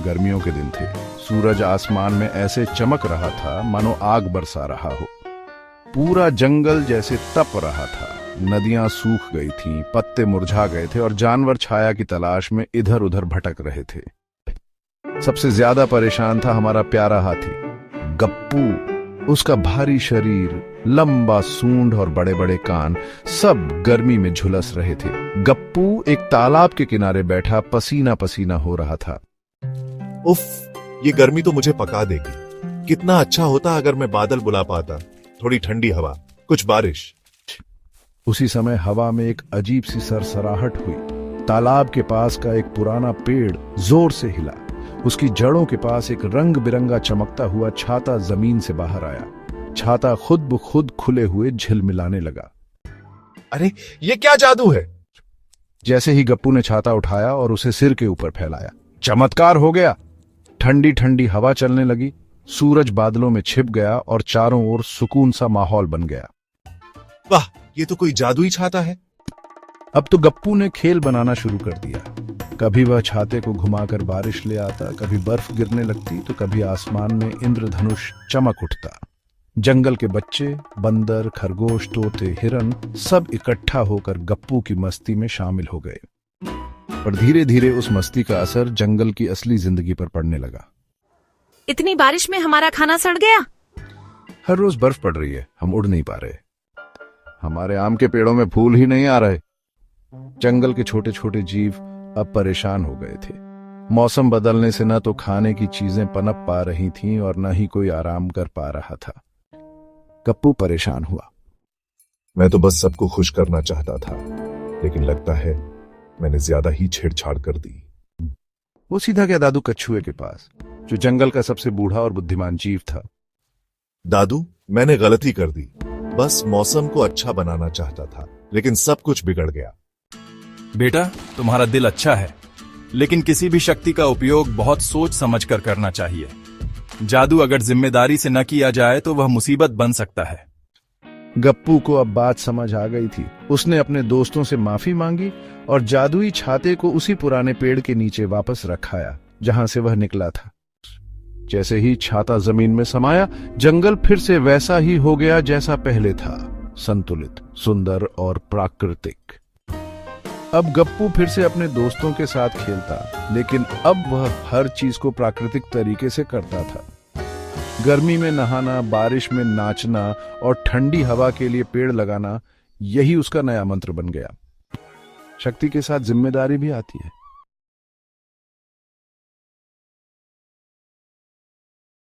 गर्मियों के दिन थे। सूरज आसमान में ऐसे चमक रहा था मानो आग बरसा रहा हो। पूरा जंगल जैसे तप रहा था। नदियां सूख गई थीं, पत्ते मुरझा गए थे और जानवर छाया की तलाश में इधर उधर भटक रहे थे। सबसे ज्यादा परेशान था हमारा प्यारा हाथी गप्पू। उसका भारी शरीर, लंबा सूंड और बड़े बड़े कान सब गर्मी में झुलस रहे थे। गप्पू एक तालाब के किनारे बैठा पसीना पसीना हो रहा था। उफ, ये गर्मी तो मुझे पका देगी। कितना अच्छा होता अगर मैं बादल बुला पाता, थोड़ी ठंडी हवा, कुछ बारिश। उसी समय हवा में एक अजीब सी सरसराहट हुई। तालाब के पास का एक पुराना पेड़ जोर से हिला। उसकी जड़ों के पास एक रंग बिरंगा चमकता हुआ छाता जमीन से बाहर आया। छाता खुद ब खुद खुले हुए झिलमिलाने लगा। अरे, ये क्या जादू है? जैसे ही गप्पू ने छाता उठाया और उसे सिर के ऊपर फैलाया, चमत्कार हो गया। ठंडी ठंडी हवा चलने लगी, सूरज बादलों में छिप गया और चारों ओर सुकून सा माहौल बन गया। वाह, ये तो कोई जादुई छाता है। अब तो गप्पू ने खेल बनाना शुरू कर दिया। कभी वह छाते को घुमाकर बारिश ले आता, कभी बर्फ गिरने लगती तो कभी आसमान में इंद्रधनुष चमक उठता। जंगल के बच्चे, बंदर, खरगोश, तोते, हिरन सब इकट्ठा होकर गप्पू की मस्ती में शामिल हो गए। पर धीरे धीरे उस मस्ती का असर जंगल की असली जिंदगी पर पड़ने लगा। इतनी बारिश में हमारा खाना सड़ गया। हर रोज बर्फ पड़ रही है, हम उड़ नहीं पा रहे। हमारे आम के पेड़ों में फूल ही नहीं आ रहे। जंगल के छोटे छोटे जीव अब परेशान हो गए थे। मौसम बदलने से न तो खाने की चीजें पनप पा रही थीं और न ही कोई आराम कर पा रहा था। गप्पू परेशान हुआ। मैं तो बस सबको खुश करना चाहता था, लेकिन लगता है मैंने ज्यादा ही छेड़छाड़ कर दी। वो सीधा गया दादू कछुए के पास, जो जंगल का सबसे बूढ़ा और बुद्धिमान जीव था। दादू, मैंने गलती कर दी। बस मौसम को अच्छा बनाना चाहता था, लेकिन सब कुछ बिगड़ गया। बेटा, तुम्हारा दिल अच्छा है, लेकिन किसी भी शक्ति का उपयोग बहुत सोच समझ कर करना चाहिए। जादू अगर जिम्मेदारी से न किया जाए तो वह मुसीबत बन सकता है। गप्पू को अब बात समझ आ गई थी। उसने अपने दोस्तों से माफी मांगी और जादुई छाते को उसी पुराने पेड़ के नीचे वापस रखाया जहां से वह निकला था। जैसे ही छाता जमीन में समाया, जंगल फिर से वैसा ही हो गया जैसा पहले था, संतुलित, सुंदर और प्राकृतिक। अब गप्पू फिर से अपने दोस्तों के साथ खेलता, लेकिन अब वह हर चीज को प्राकृतिक तरीके से करता था। गर्मी में नहाना, बारिश में नाचना और ठंडी हवा के लिए पेड़ लगाना, यही उसका नया मंत्र बन गया। शक्ति के साथ जिम्मेदारी भी आती है।